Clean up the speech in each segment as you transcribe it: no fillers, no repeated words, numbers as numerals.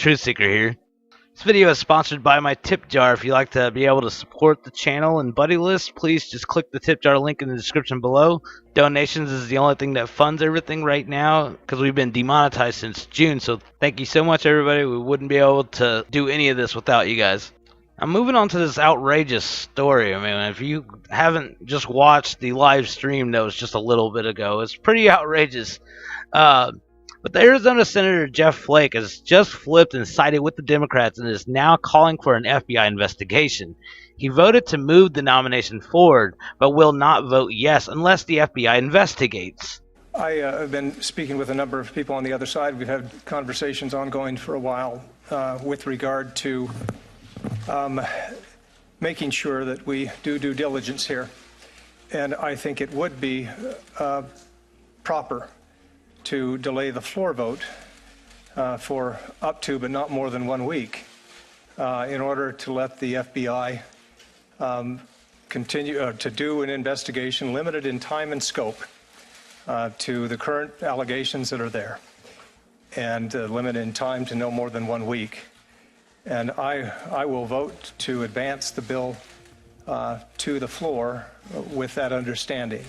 Truth Seeker here. This video is sponsored by my tip jar. If you'd like to be able to support the channel and buddy list, please just click the tip jar link in the description below. Donations is the only thing that funds everything right now because we've been demonetized since June, so thank you so much everybody. We wouldn't be able to do any of this without you guys. I'm moving on to this outrageous story. I mean, if you haven't just watched the live stream that was just a little bit ago, it's pretty outrageous. But the Arizona Senator Jeff Flake has just flipped and sided with the Democrats and is now calling for an FBI investigation. He voted to move the nomination forward, but will not vote yes unless the FBI investigates. I have been speaking with a number of people on the other side. We've had conversations ongoing for a while with regard to making sure that we do due diligence here. And I think it would be proper to delay the floor vote for up to but not more than 1 week in order to let the FBI continue to do an investigation limited in time and scope to the current allegations that are there, and limited in time to no more than 1 week. And I will vote to advance the bill to the floor with that understanding.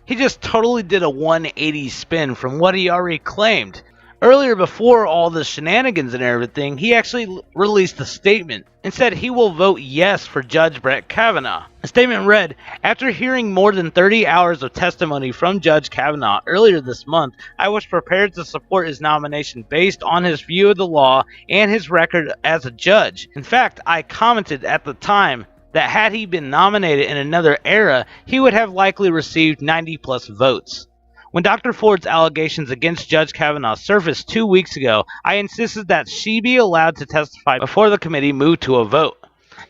He just totally did a 180 spin from what he already claimed. Earlier, before all the shenanigans and everything, he actually released a statement and said he will vote yes for Judge Brett Kavanaugh. The statement read, "After hearing more than 30 hours of testimony from Judge Kavanaugh earlier this month, I was prepared to support his nomination based on his view of the law and his record as a judge. In fact, I commented at the time that had he been nominated in another era, he would have likely received 90+ votes. When Dr. Ford's allegations against Judge Kavanaugh surfaced 2 weeks ago, I insisted that she be allowed to testify before the committee moved to a vote.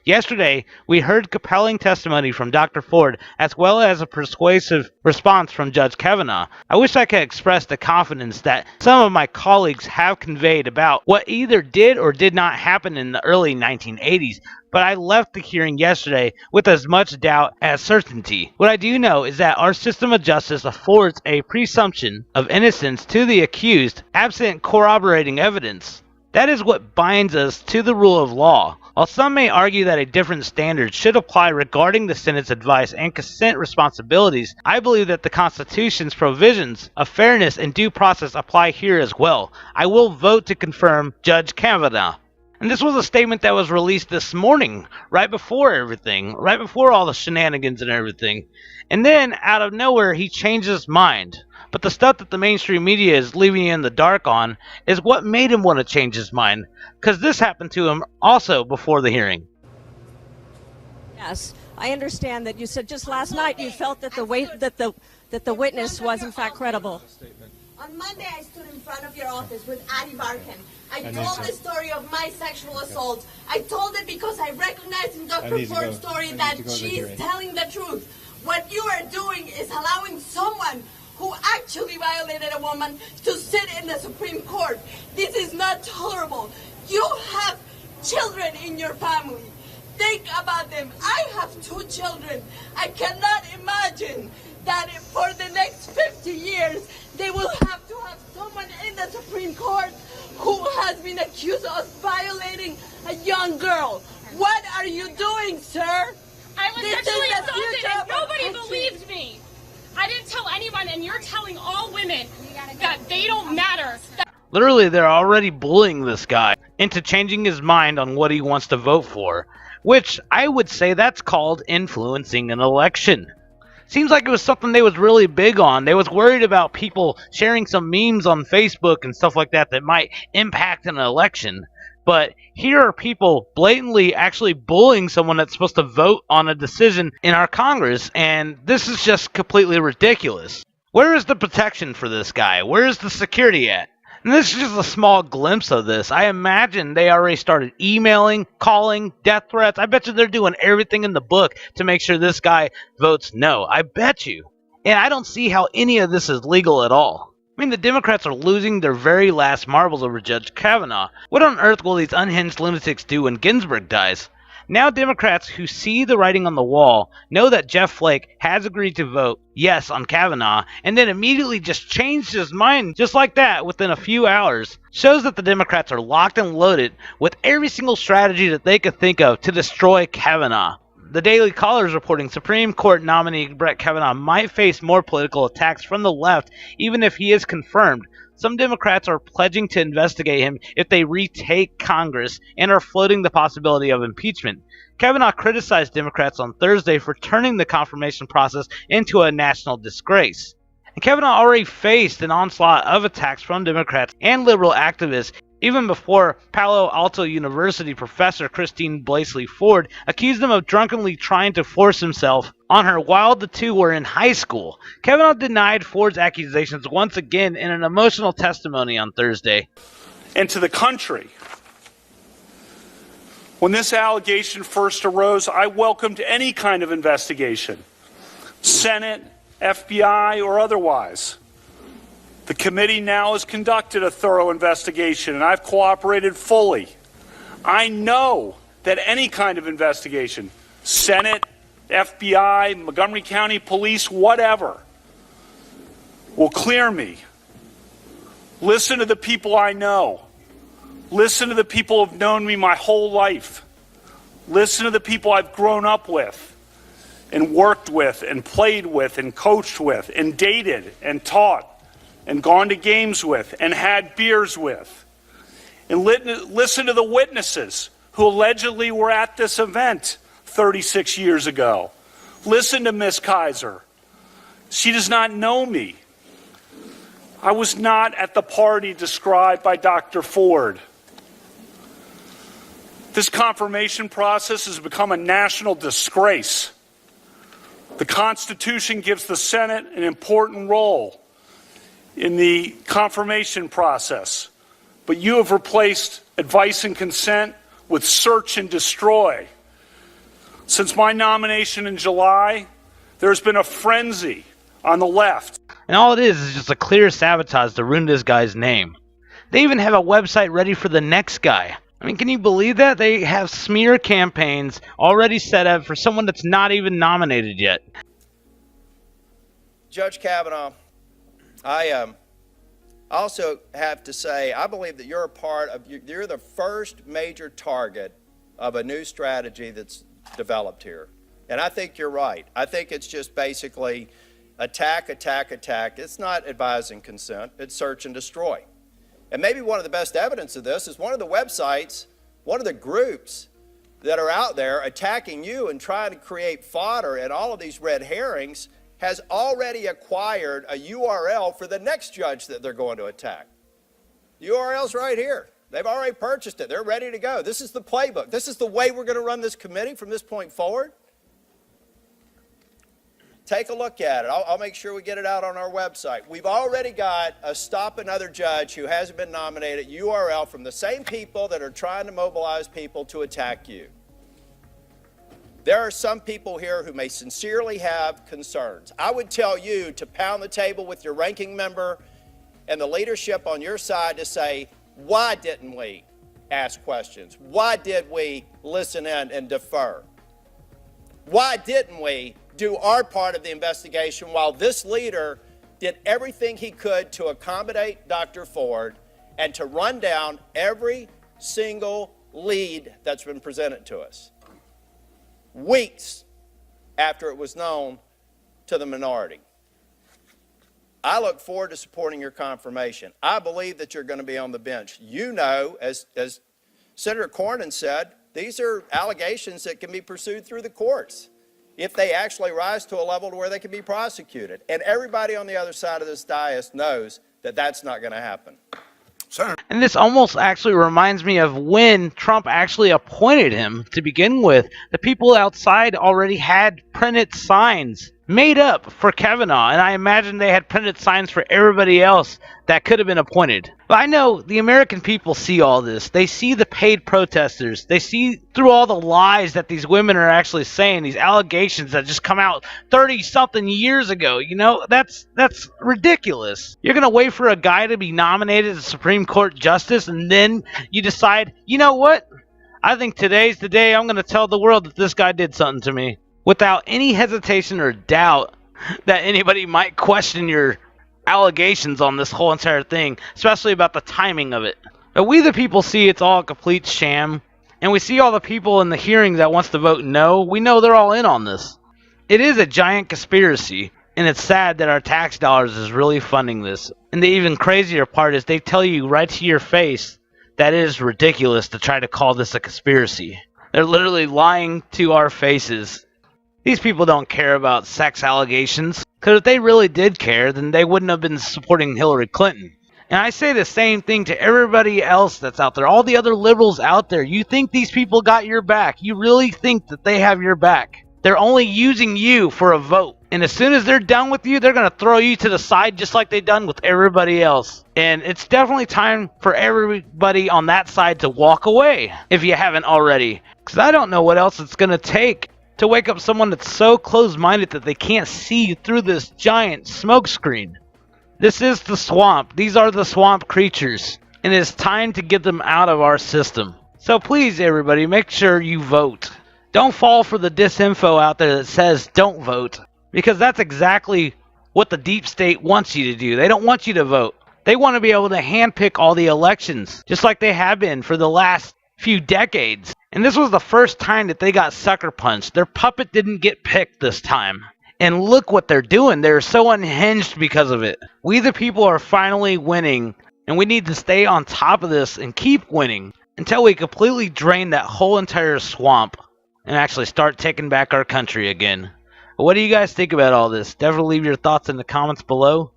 Yesterday, we heard compelling testimony from Dr. Ford as well as a persuasive response from Judge Kavanaugh. I wish I could express the confidence that some of my colleagues have conveyed about what either did or did not happen in the early 1980s, but I left the hearing yesterday with as much doubt as certainty. What I do know is that our system of justice affords a presumption of innocence to the accused, absent corroborating evidence. That is what binds us to the rule of law. While some may argue that a different standard should apply regarding the Senate's advice and consent responsibilities, I believe that the Constitution's provisions of fairness and due process apply here as well. I will vote to confirm Judge Kavanaugh." And this was a statement that was released this morning, right before everything, right before all the shenanigans and everything. And then, out of nowhere, he changed his mind. But the stuff that the mainstream media is leaving you in the dark on is what made him want to change his mind. Because this happened to him also before the hearing. Yes, I understand that you said just last night you felt that the witness was in fact credible. On Monday, I stood in front of your office with Addie Barkan. I told the story of my sexual assault. I told it because I recognized in Dr. Ford's story that she's telling the truth. What you are doing is allowing someone who actually violated a woman to sit in the Supreme Court. This is not tolerable. You have children in your family. Think about them. I have 2 children. I cannot imagine that for the next 50 years, they will have to have someone in the Supreme Court who has been accused of violating a young girl. What are you doing, sir? I was sexually assaulted and nobody believed me. I didn't tell anyone, and you're telling all women that they don't matter. Literally, they're already bullying this guy into changing his mind on what he wants to vote for, which I would say that's called influencing an election. Seems like it was something they was really big on. They was worried about people sharing some memes on Facebook and stuff like that that might impact an election. But here are people blatantly actually bullying someone that's supposed to vote on a decision in our Congress, and this is just completely ridiculous. Where is the protection for this guy? Where is the security at? And this is just a small glimpse of this. I imagine they already started emailing, calling, death threats. I bet you they're doing everything in the book to make sure this guy votes no. I bet you. And I don't see how any of this is legal at all. I mean, the Democrats are losing their very last marbles over Judge Kavanaugh. What on earth will these unhinged lunatics do when Ginsburg dies? Now Democrats who see the writing on the wall know that Jeff Flake has agreed to vote yes on Kavanaugh and then immediately just changed his mind just like that within a few hours shows that the Democrats are locked and loaded with every single strategy that they could think of to destroy Kavanaugh. The Daily Caller is reporting Supreme Court nominee Brett Kavanaugh might face more political attacks from the left even if he is confirmed. Some Democrats are pledging to investigate him if they retake Congress and are floating the possibility of impeachment. Kavanaugh criticized Democrats on Thursday for turning the confirmation process into a national disgrace. And Kavanaugh already faced an onslaught of attacks from Democrats and liberal activists even before Palo Alto University professor Christine Blasey Ford accused him of drunkenly trying to force himself on her while the two were in high school. Kavanaugh denied Ford's accusations once again in an emotional testimony on Thursday. And to the country, when this allegation first arose, I welcomed any kind of investigation, Senate, FBI, or otherwise. The committee now has conducted a thorough investigation, and I've cooperated fully. I know that any kind of investigation, Senate, FBI, Montgomery County Police, whatever, will clear me. Listen to the people I know. Listen to the people who've known me my whole life. Listen to the people I've grown up with and worked with and played with and coached with and dated and taught and gone to games with, and had beers with. And listen to the witnesses who allegedly were at this event 36 years ago. Listen to Miss Kaiser. She does not know me. I was not at the party described by Dr. Ford. This confirmation process has become a national disgrace. The Constitution gives the Senate an important role in the confirmation process, but you have replaced advice and consent with search and destroy. Since my nomination in July, there's been a frenzy on the left. And all it is just a clear sabotage to ruin this guy's name. They even have a website ready for the next guy. I mean, can you believe that? They have smear campaigns already set up for someone that's not even nominated yet. Judge Kavanaugh, I also have to say, I believe that you're you're the first major target of a new strategy that's developed here. And I think you're right. I think it's just basically attack, attack, attack. It's not advise and consent. It's search and destroy. And maybe one of the best evidence of this is one of the websites, one of the groups that are out there attacking you and trying to create fodder and all of these red herrings has already acquired a URL for the next judge that they're going to attack. The URL's right here. They've already purchased it. They're ready to go. This is the playbook. This is the way we're going to run this committee from this point forward. Take a look at it. I'll make sure we get it out on our website. We've already got a Stop Another Judge who hasn't been nominated URL from the same people that are trying to mobilize people to attack you. There are some people here who may sincerely have concerns. I would tell you to pound the table with your ranking member and the leadership on your side to say, why didn't we ask questions? Why did we listen in and defer? Why didn't we do our part of the investigation while this leader did everything he could to accommodate Dr. Ford and to run down every single lead that's been presented to us? Weeks after it was known to the minority. I look forward to supporting your confirmation. I believe that you're going to be on the bench. You know, as Senator Cornyn said, these are allegations that can be pursued through the courts if they actually rise to a level to where they can be prosecuted. And everybody on the other side of this dais knows that that's not going to happen. And this almost actually reminds me of when Trump actually appointed him to begin with. The people outside already had printed signs made up for Kavanaugh, and I imagine they had printed signs for everybody else that could have been appointed. But I know the American people see all this. They see the paid protesters. They see through all the lies that these women are actually saying, these allegations that just come out 30-something years ago. You know, that's ridiculous. You're going to wait for a guy to be nominated as Supreme Court Justice, and then you decide, you know what? I think today's the day I'm going to tell the world that this guy did something to me without any hesitation or doubt that anybody might question your allegations on this whole entire thing, especially about the timing of it. But we the people see it's all a complete sham, and we see all the people in the hearings that wants to vote no. We know they're all in on this. It is a giant conspiracy, and it's sad that our tax dollars is really funding this. And the even crazier part is they tell you right to your face that it is ridiculous to try to call this a conspiracy. They're literally lying to our faces. These people don't care about sex allegations, because if they really did care, then they wouldn't have been supporting Hillary Clinton. And I say the same thing to everybody else that's out there, all the other liberals out there. You think these people got your back? You really think that they have your back? They're only using you for a vote. And as soon as they're done with you, they're going to throw you to the side just like they've done with everybody else. And it's definitely time for everybody on that side to walk away, if you haven't already. Because I don't know what else it's going to take to wake up someone that's so closed-minded that they can't see through this giant smoke screen. This is the swamp. These are the swamp creatures. And it's time to get them out of our system. So please, everybody, make sure you vote. Don't fall for the disinfo out there that says don't vote. Because that's exactly what the deep state wants you to do. They don't want you to vote. They want to be able to handpick all the elections, just like they have been for the last few decades. And this was the first time that they got sucker punched. Their puppet didn't get picked this time. And look what they're doing. They're so unhinged because of it. We the people are finally winning, and we need to stay on top of this and keep winning until we completely drain that whole entire swamp and actually start taking back our country again. What do you guys think about all this? Definitely leave your thoughts in the comments below.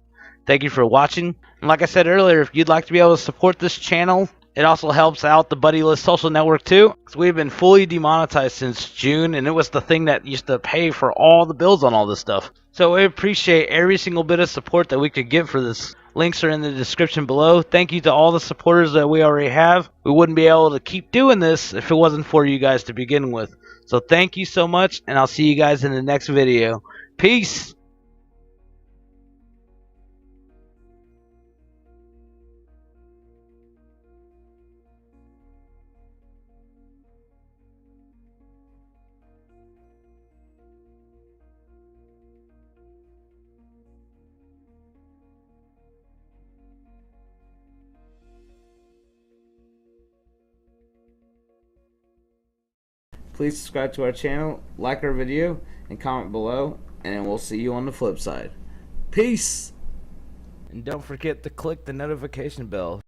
Thank you for watching. And like I said earlier, if you'd like to be able to support this channel, it also helps out the Buddy List social network too. So we've been fully demonetized since June, and it was the thing that used to pay for all the bills on all this stuff. So we appreciate every single bit of support that we could get for this. Links are in the description below. Thank you to all the supporters that we already have. We wouldn't be able to keep doing this if it wasn't for you guys to begin with. So thank you so much, and I'll see you guys in the next video. Peace! Please subscribe to our channel, like our video, and comment below, and we'll see you on the flip side. Peace! And don't forget to click the notification bell.